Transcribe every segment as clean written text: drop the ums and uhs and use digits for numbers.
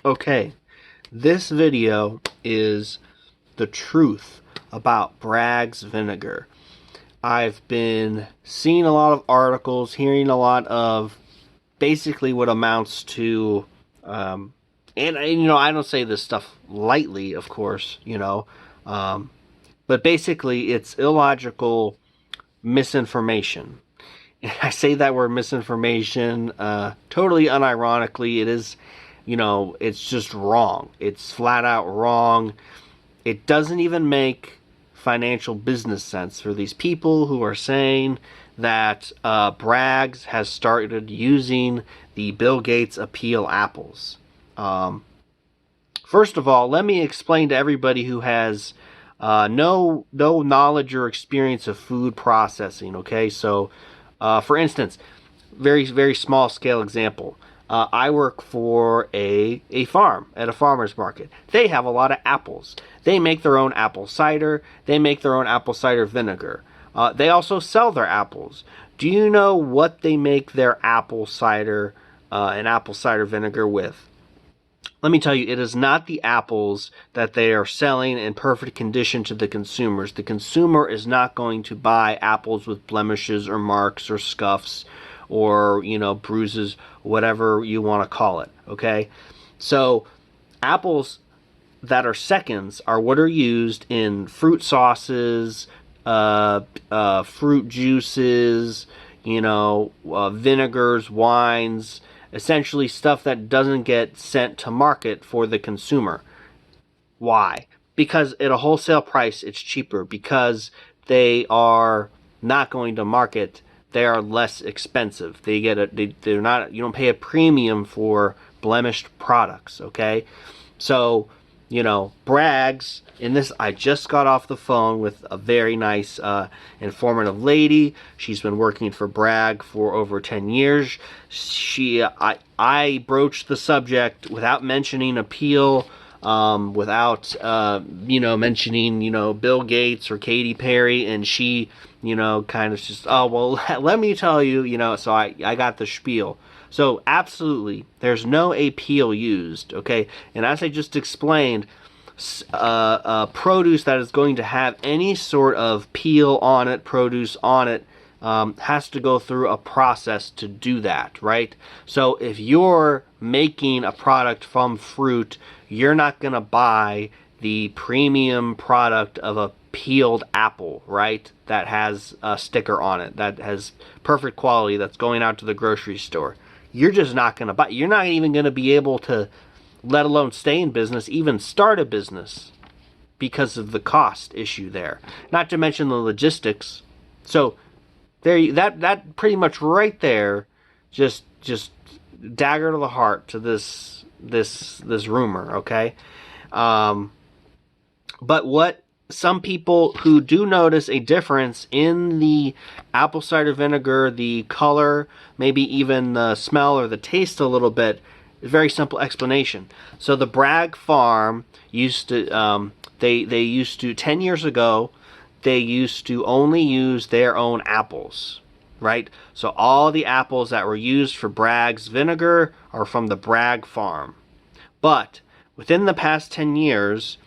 Okay, this video is the truth about Bragg's vinegar. I've been seeing a lot of articles, hearing a lot of basically what amounts to, and I don't say this stuff lightly, of course, but basically it's illogical misinformation. And I say that word misinformation totally unironically. It is, it's just wrong. It's flat out wrong. It doesn't even make financial business sense for these people who are saying that Bragg's has started using the Bill Gates Apeel apples. First of all, let me explain to everybody who has no knowledge or experience of food processing. Okay, so for instance, very small scale example. I work for a farm at a farmer's market. They have a lot of apples. They make their own apple cider. They make their own apple cider vinegar. They also sell their apples. Do you know what they make their apple cider and apple cider vinegar with? Let me tell you, it is not the apples that they are selling in perfect condition to the consumers. The consumer is not going to buy apples with blemishes or marks or scuffs or, bruises, whatever you want to call it, okay? So apples that are seconds are what are used in fruit sauces, fruit juices, vinegars, wines, essentially stuff that doesn't get sent to market for the consumer. Why? Because at a wholesale price it's cheaper. Because they are not going to market, they are less expensive. They're not, you don't pay a premium for blemished products, okay? So, Bragg's, in this, I just got off the phone with a very nice, informative lady. She's been working for Bragg for over 10 years. I broached the subject without mentioning Apeel, without, mentioning, Bill Gates or Katy Perry, and she, kind of just, oh, well, let me tell you, so I got the spiel. So absolutely, there's no Apeel used, okay? And as I just explained, produce that is going to have any sort of peel on it, produce on it, has to go through a process to do that, right? So if you're making a product from fruit, you're not going to buy the premium product of a peeled apple, right? That has a sticker on it, that has perfect quality, that's going out to the grocery store. You're just not going to buy. You're not even going to be able to, let alone stay in business, even start a business because of the cost issue there. Not to mention the logistics. So there, that pretty much right there, just dagger to the heart to this rumor. Okay, but what some people who do notice a difference in the apple cider vinegar, the color, maybe even the smell or the taste a little bit, is a very simple explanation. So the Bragg farm used to, they used to, 10 years ago, they used to only use their own apples, right? So all the apples that were used for Bragg's vinegar are from the Bragg farm. But within the past 10 years,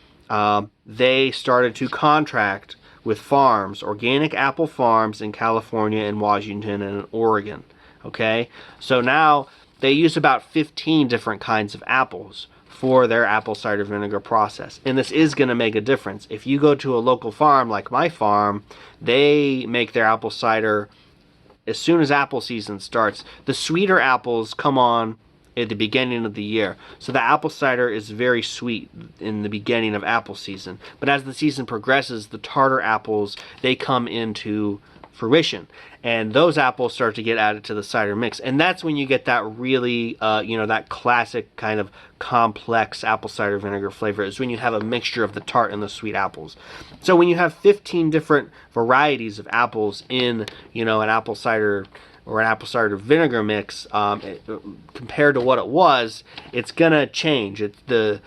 they started to contract with farms, organic apple farms in California and Washington and in Oregon. Okay, so now they use about 15 different kinds of apples for their apple cider vinegar process. And this is going to make a difference. If you go to a local farm like my farm, they make their apple cider as soon as apple season starts. The sweeter apples come on at the beginning of the year. So the apple cider is very sweet in the beginning of apple season. But as the season progresses, the tartar apples, they come into fruition. And those apples start to get added to the cider mix. And that's when you get that really, that classic kind of complex apple cider vinegar flavor, is when you have a mixture of the tart and the sweet apples. So when you have 15 different varieties of apples in, an apple cider or an apple cider vinegar mix, compared to what it was, it's gonna change. It's the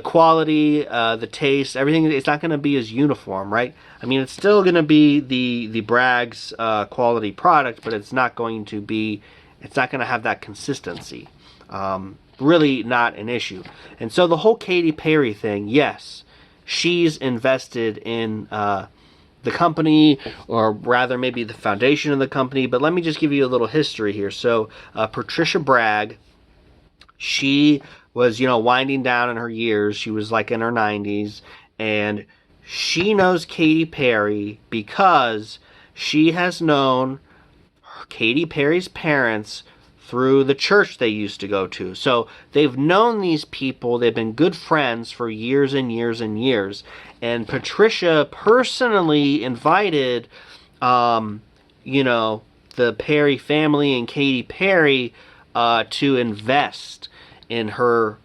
quality, the taste, everything. It's not gonna be as uniform, right? I mean, it's still gonna be the Bragg's quality product, but it's not going to be. It's not gonna have that consistency. really not an issue. And so the whole Katy Perry thing, yes, she's invested in the company, or rather maybe the foundation of the company. But let me just give you a little history here. So Patricia Bragg, she was, winding down in her years. She was like in her 90s, and she knows Katy Perry because she has known Katy Perry's parents through the church they used to go to. So they've known these people. They've been good friends for years and years and years. And Patricia personally invited, the Perry family and Katy Perry to invest in her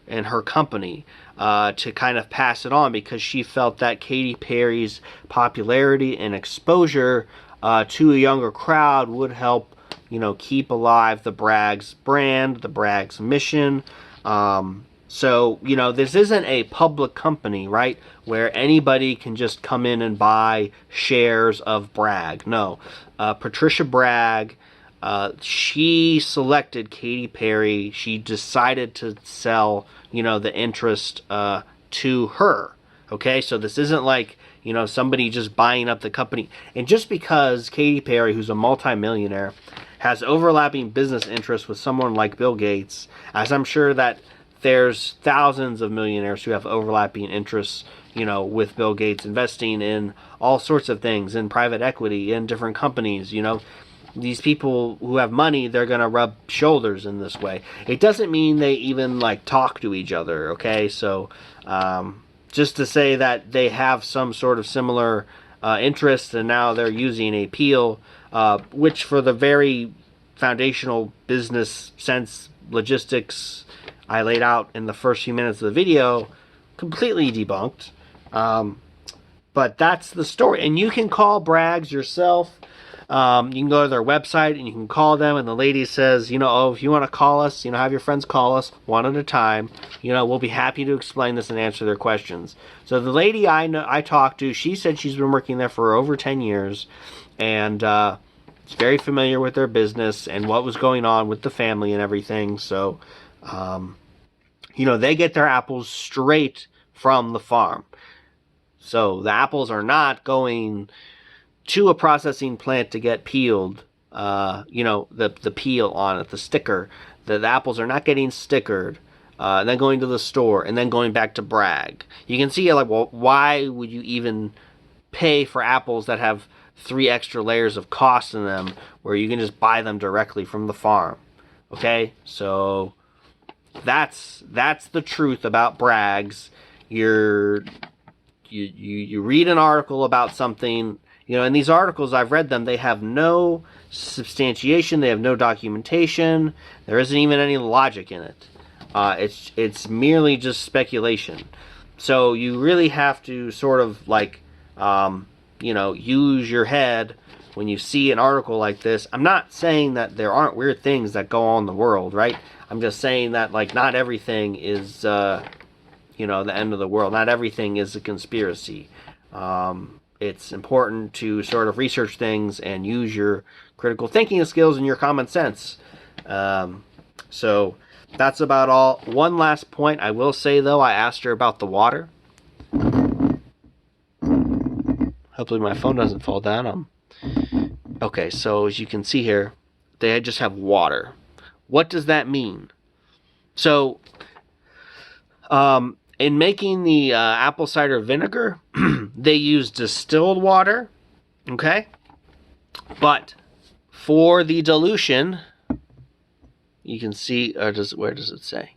company, to kind of pass it on, because she felt that Katy Perry's popularity and exposure to a younger crowd would help, keep alive the Bragg's brand, the Bragg's mission. So, this isn't a public company, right, where anybody can just come in and buy shares of Bragg. No. Patricia Bragg, she selected Katy Perry. She decided to sell, the interest to her. Okay, so this isn't like, somebody just buying up the company. And just because Katy Perry, who's a multimillionaire, has overlapping business interests with someone like Bill Gates, as I'm sure that there's thousands of millionaires who have overlapping interests, with Bill Gates, investing in all sorts of things, in private equity, in different companies, These people who have money, they're going to rub shoulders in this way. It doesn't mean they even, talk to each other, okay? So, just to say that they have some sort of similar interests, and now they're using Apeel, which for the very foundational business sense, logistics I laid out in the first few minutes of the video, completely debunked. But that's the story. And you can call Bragg's yourself. You can go to their website and you can call them, and the lady says, if you want to call us, have your friends call us one at a time. We'll be happy to explain this and answer their questions. So the lady I talked to, she said she's been working there for over 10 years, and is very familiar with their business and what was going on with the family and everything. So, they get their apples straight from the farm. So the apples are not going to a processing plant to get peeled, the peel on it, the sticker. The apples are not getting stickered, and then going to the store, and then going back to Bragg. You can see, why would you even pay for apples that have 3 extra layers of cost in them, where you can just buy them directly from the farm? Okay, so that's the truth about Bragg's. You read an article about something. In these articles, I've read them, they have no substantiation, they have no documentation, there isn't even any logic in it. It's merely just speculation. So you really have to sort of use your head when you see an article like this. I'm not saying that there aren't weird things that go on in the world, right? I'm just saying that, not everything is, the end of the world. Not everything is a conspiracy. It's important to sort of research things and use your critical thinking skills and your common sense. So that's about all. One last point I will say, though, I asked her about the water. Hopefully my phone doesn't fall down. Okay, so as you can see here, they just have water. What does that mean? So, in making the apple cider vinegar, they use distilled water, okay? But for the dilution, you can see, where does it say?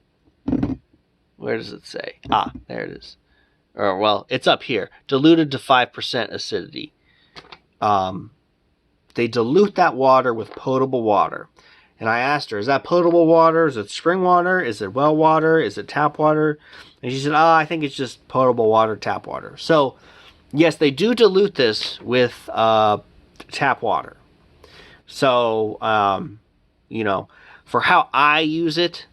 Where does it say? Ah, there it is. Or, well, it's up here. Diluted to 5% acidity. They dilute that water with potable water. And I asked her, is that potable water? Is it spring water? Is it well water? Is it tap water? And she said, I think it's just potable water, tap water. So, yes, they do dilute this with tap water. So, for how I use it,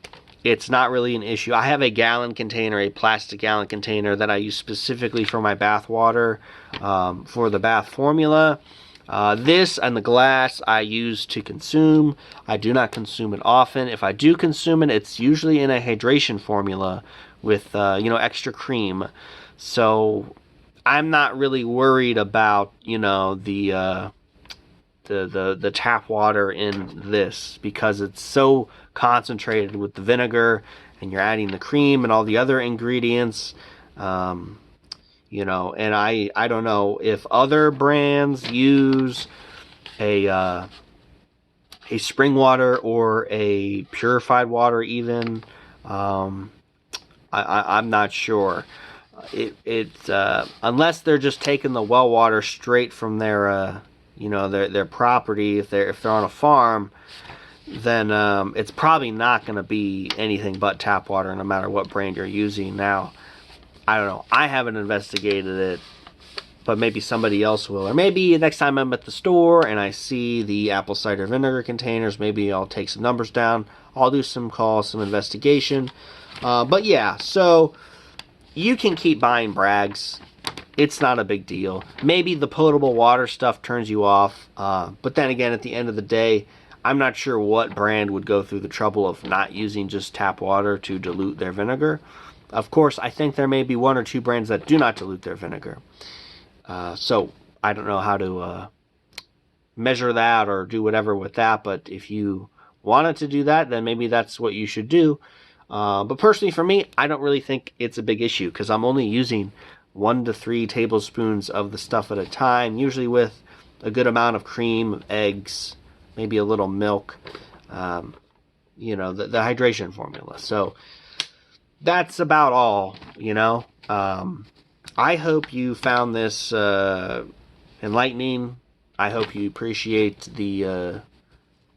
it's not really an issue. I have a gallon container, a plastic gallon container that I use specifically for my bath water, for the bath formula. This and the glass I use to consume. I do not consume it often. If I do consume it, it's usually in a hydration formula with extra cream. So I'm not really worried about the tap water in this, because it's so concentrated with the vinegar, and you're adding the cream and all the other ingredients. And I don't know if other brands use a spring water or a purified water even. I'm not sure. Unless they're just taking the well water straight from their their property, if they're on a farm, then it's probably not going to be anything but tap water, no matter what brand you're using. Now, I don't know. I haven't investigated it, but maybe somebody else will. Or maybe next time I'm at the store and I see the apple cider vinegar containers, maybe I'll take some numbers down. I'll do some calls, some investigation. But yeah, so you can keep buying Bragg's. It's not a big deal. Maybe the potable water stuff turns you off. But then again, at the end of the day, I'm not sure what brand would go through the trouble of not using just tap water to dilute their vinegar. Of course, I think there may be one or two brands that do not dilute their vinegar. So I don't know how to measure that or do whatever with that. But if you wanted to do that, then maybe that's what you should do. But personally, for me, I don't really think it's a big issue, because I'm only using 1 to 3 tablespoons of the stuff at a time, usually with a good amount of cream, eggs, maybe a little milk, the hydration formula. So that's about all, I hope you found this enlightening. I hope you appreciate the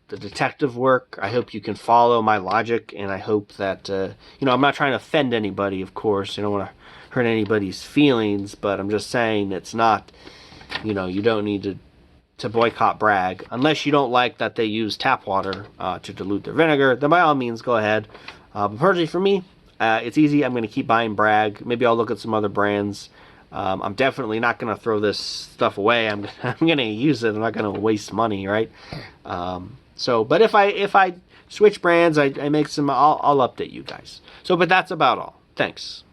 detective work. I hope you can follow my logic, and I hope that, I'm not trying to offend anybody, of course. I don't want to hurt anybody's feelings, but I'm just saying it's not, you don't need to boycott Bragg. Unless you don't like that they use tap water to dilute their vinegar, then by all means, go ahead. But personally, for me, it's easy. I'm going to keep buying Bragg. Maybe I'll look at some other brands. I'm definitely not going to throw this stuff away. I'm going to use it. I'm not going to waste money, right? But if I switch brands, I make some, I'll update you guys. But that's about all. Thanks.